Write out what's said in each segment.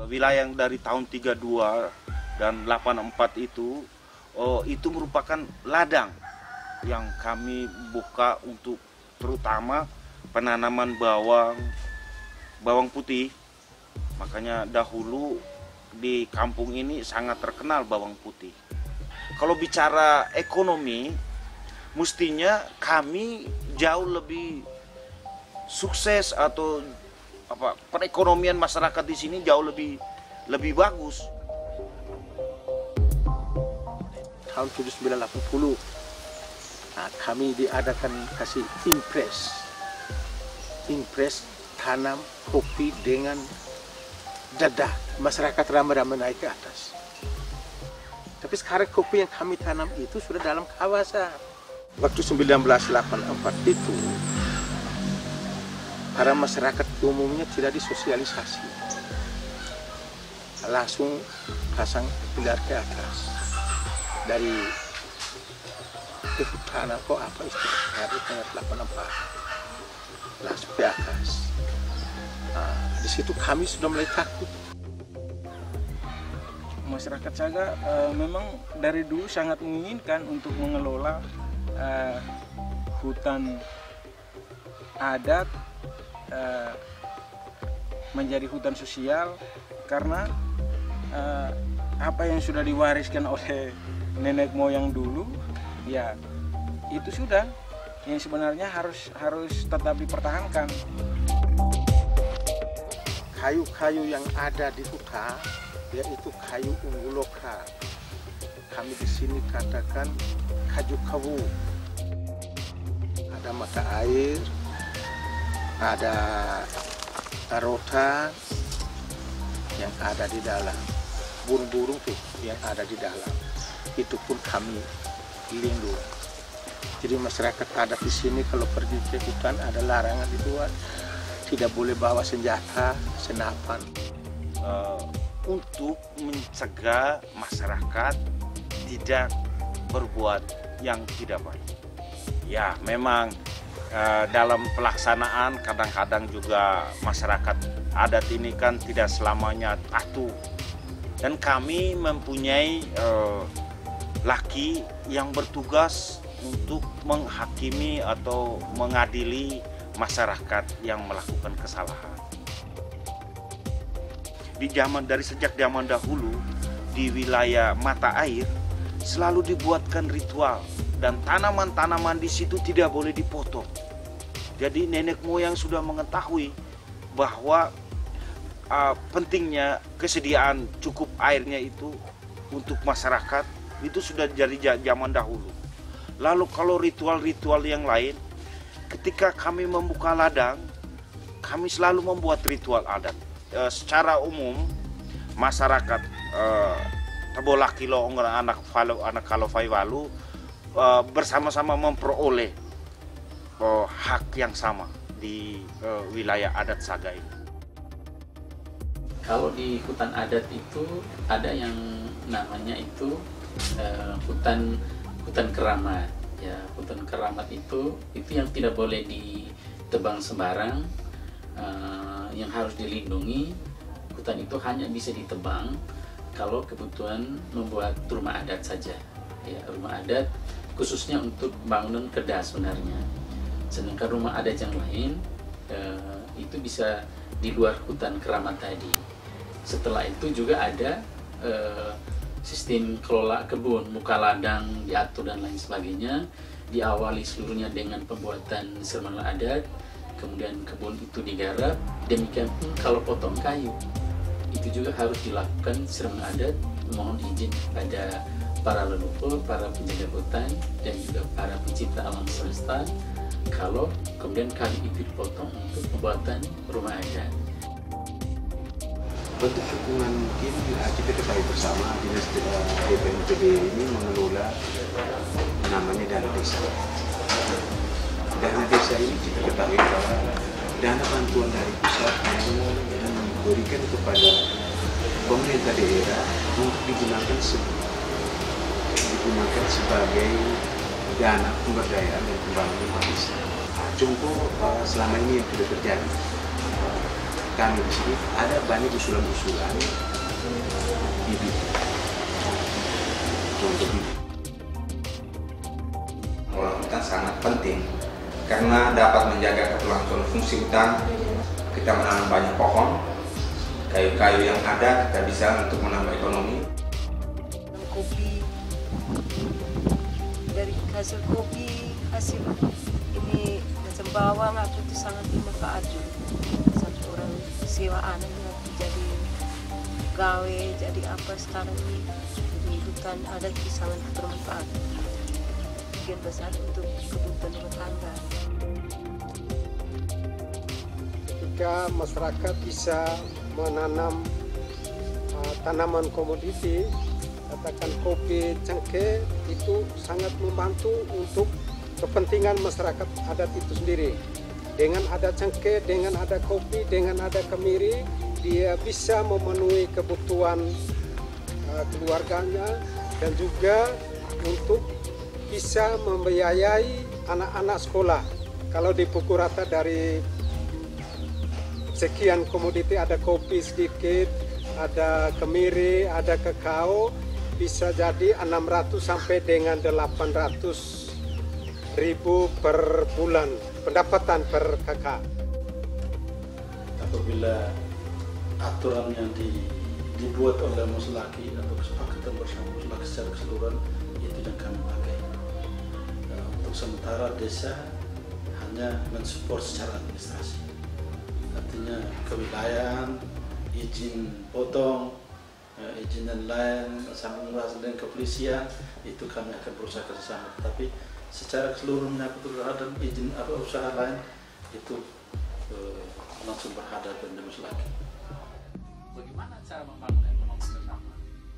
Wilayah yang dari tahun 32 dan 84 itu merupakan ladang yang kami buka untuk terutama penanaman bawang putih. Makanya dahulu di kampung ini sangat terkenal bawang putih. Kalau bicara ekonomi, mestinya kami jauh lebih sukses atau perekonomian masyarakat di sini jauh lebih bagus. Tahun 1980 kami diadakan kasih impres tanam kopi dengan dadah, masyarakat ramai-ramai naik ke atas. Tapi sekarang kopi yang kami tanam itu sudah dalam kawasan. Waktu 1984 itu para masyarakat umumnya tidak disosialisasi, langsung pasang pilar ke atas dari kehutanan apa istilahnya hari 84 langsung ke atas. Di situ kami sudah mulai takut. Masyarakat Saga memang dari dulu sangat menginginkan untuk mengelola hutan adat menjadi hutan sosial, karena apa yang sudah diwariskan oleh nenek moyang dulu, ya itu sudah yang sebenarnya harus tetap dipertahankan. Kayu-kayu yang ada di hutan yaitu kayu ungu lokal. Kami di sini katakan kayu kawu. Ada mata air, ada rotan yang ada di dalam, burung-burung tuh yang ada di dalam. Itu pun kami lindungi. Jadi masyarakat adat di sini kalau pergi ke hutan ada larangan dibuat, tidak boleh bawa senjata, senapan. Untuk mencegah masyarakat tidak berbuat yang tidak baik. Ya, memang dalam pelaksanaan kadang-kadang juga masyarakat adat ini kan tidak selamanya patuh. Dan kami mempunyai laki yang bertugas untuk menghakimi atau mengadili masyarakat yang melakukan kesalahan. Dari sejak zaman dahulu di wilayah mata air selalu dibuatkan ritual dan tanaman-tanaman di situ tidak boleh dipotong. Jadi nenek moyang sudah mengetahui bahwa pentingnya kesediaan cukup airnya itu untuk masyarakat itu sudah dari zaman dahulu. Lalu kalau ritual-ritual yang lain, ketika kami membuka ladang, kami selalu membuat ritual adat. Secara umum masyarakat Tabolaki lo anak Kalofai Walu bersama-sama memperoleh hak yang sama di wilayah adat Saga ini. Kalau di hutan adat itu ada yang namanya itu hutan keramat. Ya, hutan keramat itu yang tidak boleh ditebang sembarang. Yang harus dilindungi, hutan itu hanya bisa ditebang kalau kebutuhan membuat rumah adat saja. Ya, rumah adat khususnya untuk bangunan kedas sebenarnya. Sedangkan rumah adat yang lain itu bisa di luar hutan keramat tadi. Setelah itu juga ada sistem kelola kebun, muka ladang diatur dan lain sebagainya. Diawali seluruhnya dengan pembuatan sermana adat, kemudian kebun itu digarap. Demikian pun kalau potong kayu itu juga harus dilakukan sermana adat, mohon izin pada para leluhur, para penjaga hutan dan juga para pencipta alam semesta kalau kemudian kayu itu dipotong untuk pembuatan rumah adat. Bentuk dukungan mungkin kita ketahui bersama Dinas DPNPD ini mengelola namanya dana desa. Dana desa ini kita ketahui bahwa dana bantuan dari pusat yang diberikan kepada pemerintah daerah untuk digunakan sebagai dana pemberdayaan dan pembangunan desa. Contoh selama ini yang sudah terjadi, kami di sini ada banyak usulan-usulan bibit untuk bibit. Pengelolaan hutan sangat penting karena dapat menjaga keberlangsungan fungsi hutan. Kita menanam banyak pohon, kayu-kayu yang ada kita bisa untuk menambah ekonomi. Kopi, dari hasil kopi, hasil ini macam bawang apa itu sangat bermanfaat juga. Satu orang sewa anaknya jadi gawe, jadi apa sekarang ini, jadi hutan adat itu sangat bermanfaat. Bagian besar untuk kebutuhan rumah tangga. Jika masyarakat bisa menanam tanaman komoditi, katakan kopi, cengkeh, itu sangat membantu untuk kepentingan masyarakat adat itu sendiri. Dengan ada cengkeh, dengan ada kopi, dengan ada kemiri, dia bisa memenuhi kebutuhan keluarganya dan juga untuk bisa membiayai anak-anak sekolah. Kalau dipukul rata dari sekian komoditi, ada kopi sedikit, ada kemiri, ada kakao, bisa jadi 600 sampai dengan 800 ribu per bulan pendapatan per kakak. Apabila aturan yang dibuat oleh Muslaki atau kesepakatan bersama Muslaki secara keseluruhan, itu yang kami pakai. Untuk sementara desa hanya mensupport secara administrasi. Artinya kewilayahan, izin potong, izin dan lain, sambung dengan kepolisian, itu kami akan berusaha kerjasama. Tapi secara keseluruhan menyangkut terhadap izin apa usaha lain, itu langsung berhadapan dengan Muslaki. Bagaimana cara membangun ekonomi bersama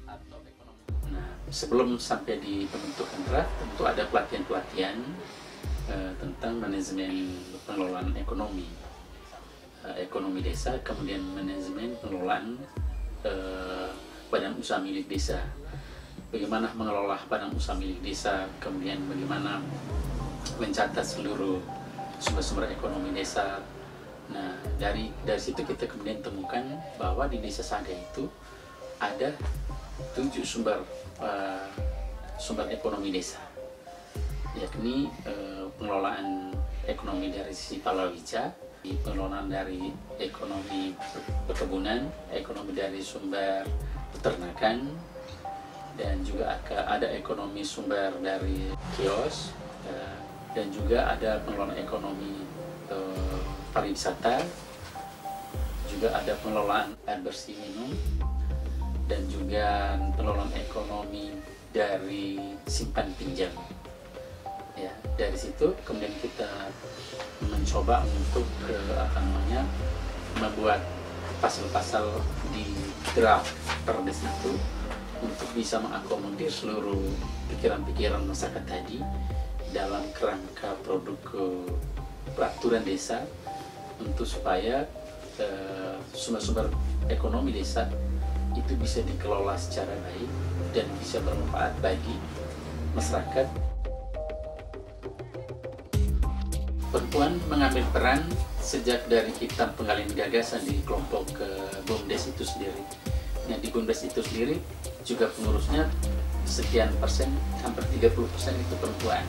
atau ekonomi? Nah, sebelum sampai di pembentukan draft, tentu ada pelatihan-pelatihan tentang manajemen pengelolaan ekonomi desa, kemudian manajemen pengelolaan badan usaha milik desa. Bagaimana mengelola badan usaha milik desa, kemudian bagaimana mencatat seluruh sumber-sumber ekonomi desa. Nah, dari situ kita kemudian temukan bahwa di Desa Sada itu ada 7 sumber ekonomi desa, yakni pengelolaan ekonomi dari sisi palawija, pengelolaan dari ekonomi perkebunan, ekonomi dari sumber peternakan, dan juga ada ekonomi sumber dari kios, dan juga ada pengelolaan ekonomi pariwisata, juga ada pengelolaan air bersih minum, dan juga pengelolaan ekonomi dari simpan pinjam. Ya, dari situ kemudian kita mencoba untuk membuat pasal-pasal di draft perdes itu untuk bisa mengakomodir seluruh pikiran-pikiran masyarakat tadi dalam kerangka produk peraturan desa, untuk supaya sumber-sumber ekonomi desa itu bisa dikelola secara baik dan bisa bermanfaat bagi masyarakat. Perempuan mengambil peran sejak dari kita penggalian gagasan di kelompok BUMDes itu sendiri. Nah, di BUMDes itu sendiri juga pengurusnya sekian persen, hampir 30% itu perempuan.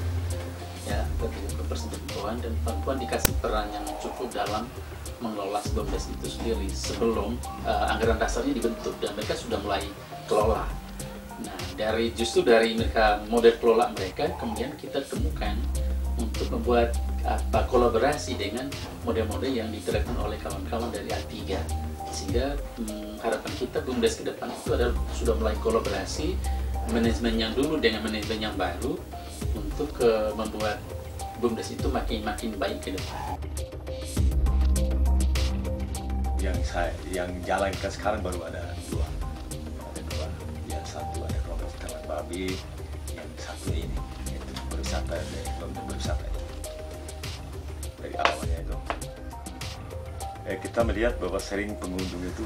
Ya, 30% perempuan, dan perempuan dikasih peran yang cukup dalam mengelola BUMDes itu sendiri sebelum anggaran dasarnya dibentuk dan mereka sudah mulai kelola. Nah, justru dari mereka model kelola mereka, kemudian kita temukan untuk membuat kolaborasi dengan model-model yang diterapkan oleh kawan-kawan dari A3, sehingga harapan kita BUMDes ke depan itu adalah sudah mulai kolaborasi manajemen yang dulu dengan manajemen yang baru untuk membuat BUMDes itu makin baik ke depan. Yang jalankan sekarang baru ada dua. Yang satu ada program ternak babi, yang satu ini yaitu berwisata dari awalnya itu. Kita melihat bahwa sering pengunjung itu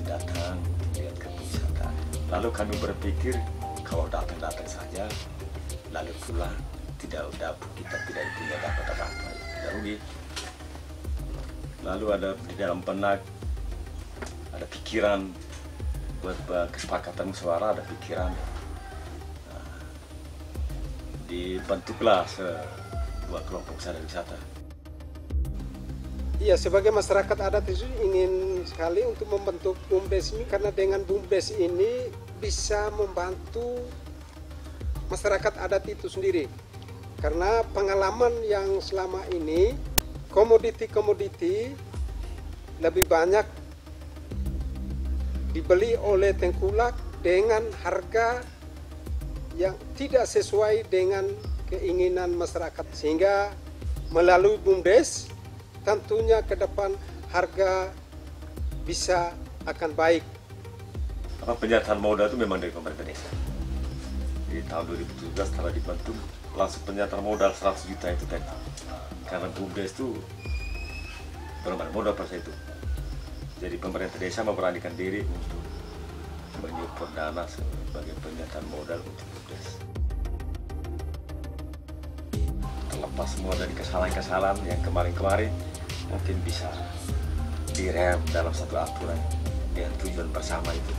datang lihat ke wisata. Lalu kami berpikir kalau datang saja lalu pulang, kita tidak punya dapat apa-apa, tidak rugi. lalu ada di dalam benak, ada pikiran buat kesepakatan musyawarah, ada pikiran. Nah, dibentuklah sebuah kelompok sadar wisata. Iya, sebagai masyarakat adat itu ingin sekali untuk membentuk BUMDes ini, karena dengan BUMDes ini bisa membantu masyarakat adat itu sendiri. Karena pengalaman yang selama ini, komoditi-komoditi lebih banyak dibeli oleh tengkulak dengan harga yang tidak sesuai dengan keinginan masyarakat. Sehingga melalui BUMDes, tentunya ke depan harga bisa akan baik. Penyertaan modal itu memang dari pemerintah desa. Di tahun 2017 setelah dibentuk, langsung penyertaan modal 100 juta itu tadi. Karena BUMDes itu benar-benar modal pada itu. Jadi pemerintah desa memberanikan diri untuk menyupport dana sebagai penyertaan modal untuk BUMDes. Terlepas semua dari kesalahan-kesalahan yang kemarin-kemarin, mungkin bisa direm dalam satu aturan dengan tujuan bersama itu.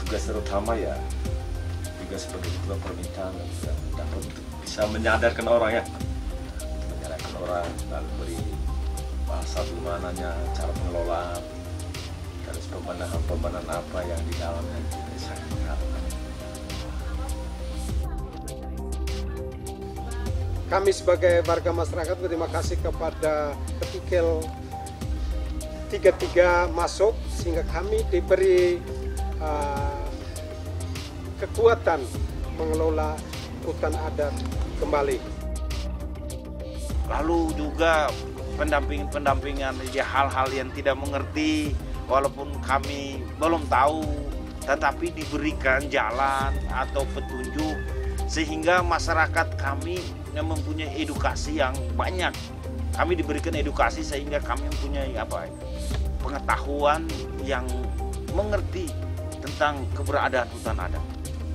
Tugas terutama ya juga sebagai ketua permintaan dapat bisa menyadarkan orang ya, menyadarkan orang, lalu beri bahasa gimananya, cara pengelolaan, terus pembenahan apa yang di dalamnya itu sangat mengharapkan. Kami sebagai warga masyarakat berterima kasih kepada Ketikel 33 masuk, sehingga kami diberi kekuatan mengelola hutan adat kembali. Lalu juga pendampingan ya, hal-hal yang tidak mengerti, walaupun kami belum tahu, tetapi diberikan jalan atau petunjuk sehingga masyarakat kami yang mempunyai edukasi yang banyak. Kami diberikan edukasi sehingga kami mempunyai pengetahuan yang mengerti tentang keberadaan hutan adat.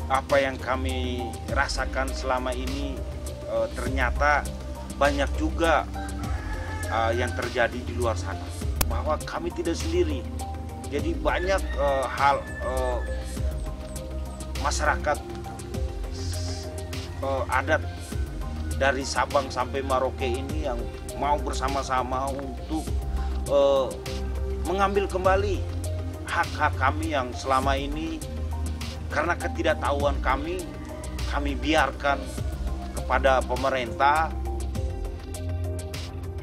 Apa yang kami rasakan selama ini ternyata banyak juga yang terjadi di luar sana, bahwa kami tidak sendiri. Jadi banyak hal masyarakat adat dari Sabang sampai Merauke ini yang mau bersama-sama untuk mengambil kembali hak-hak kami yang selama ini karena ketidaktahuan kami biarkan kepada pemerintah.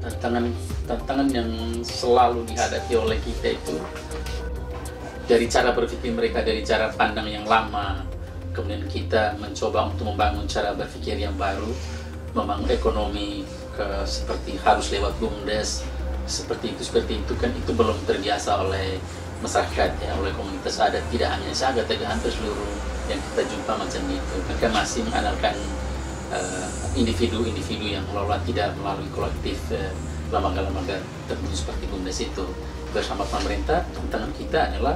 Tantangan yang selalu dihadapi oleh kita itu dari cara berpikir mereka, dari cara pandang yang lama, kemudian kita mencoba untuk membangun cara berpikir yang baru, membangun ekonomi seperti harus lewat BUMDes, seperti itu kan itu belum terbiasa oleh masyarakat ya, oleh komunitas adat, tidak hanya Saga tapi hampir seluruh yang kita jumpa macam itu. Mereka masih mengandalkan individu-individu yang mengelola, tidak melalui kolektif lembaga-lembaga tertentu seperti BUMDes itu. Bersama pemerintah, tantangan kita adalah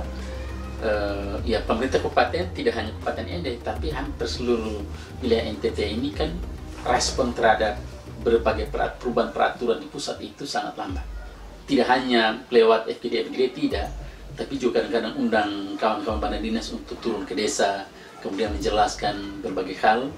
ya pemerintah kabupaten, tidak hanya Kabupaten Ende tapi hampir seluruh wilayah NTT ini kan respon terhadap berbagai perubahan peraturan di pusat itu sangat lambat. Tidak hanya lewat FGD tidak, tapi juga kadang-kadang undang kawan-kawan badan dinas untuk turun ke desa, kemudian menjelaskan berbagai hal,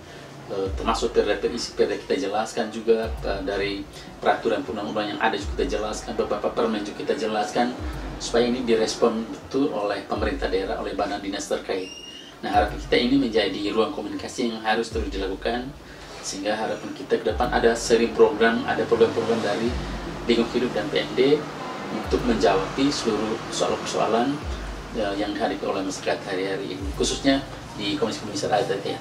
termasuk perda kita jelaskan juga, dari peraturan perundang-undang yang ada juga kita jelaskan, beberapa permen juga kita jelaskan, supaya ini direspon betul oleh pemerintah daerah, oleh badan dinas terkait. Nah, harapan kita ini menjadi ruang komunikasi yang harus terus dilakukan, sehingga harapan kita ke depan ada seri program, ada program-program dari Lingkungan Hidup dan PMD untuk menjawab seluruh persoalan-persoalan yang dihadapi oleh masyarakat hari-hari ini, khususnya di Komisi Adat ya.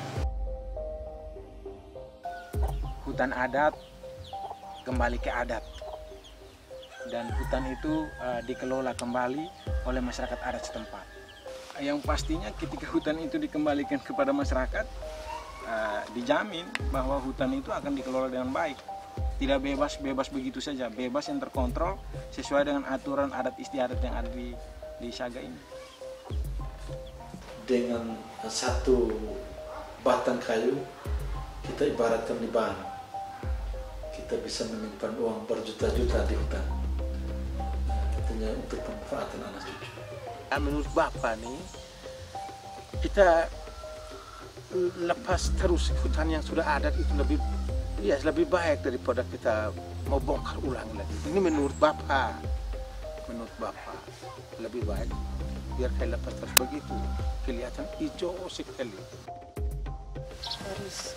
Hutan adat kembali ke adat, dan hutan itu dikelola kembali oleh masyarakat adat setempat. Yang pastinya ketika hutan itu dikembalikan kepada masyarakat, dijamin bahwa hutan itu akan dikelola dengan baik. Tidak bebas begitu saja, bebas yang terkontrol sesuai dengan aturan adat istiadat yang ada di Saga ini. Dengan satu batang kayu kita ibaratkan di ban, kita bisa menyimpan uang berjuta-juta di hutan. Artinya untuk pemanfaatan anak cucu. Menurut Bapak nih, kita lepas terus hutan yang sudah ada itu lebih baik daripada kita mau bongkar ulang lagi. Ini menurut Bapak lebih baik biar kayak lepas terus begitu, kelihatan hijau sekali. Harus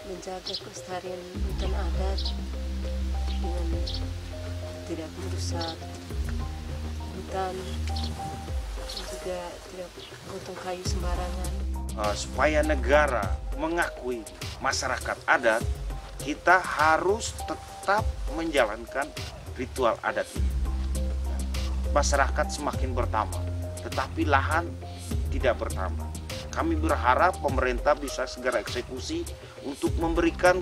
menjaga kelestarian hutan adat dengan tidak merusak hutan, juga tidak potong kayu sembarangan. Supaya negara mengakui masyarakat adat, kita harus tetap menjalankan ritual adat ini. Masyarakat semakin bertambah, tetapi lahan tidak bertambah. Kami berharap pemerintah bisa segera eksekusi untuk memberikan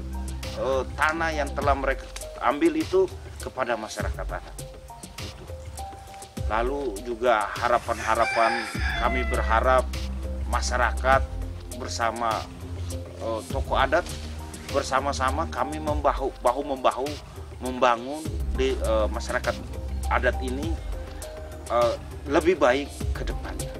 tanah yang telah mereka ambil itu kepada masyarakat adat. Lalu juga harapan-harapan kami berharap masyarakat bersama tokoh adat bersama-sama kami bahu-membahu membangun di masyarakat adat ini lebih baik ke depannya.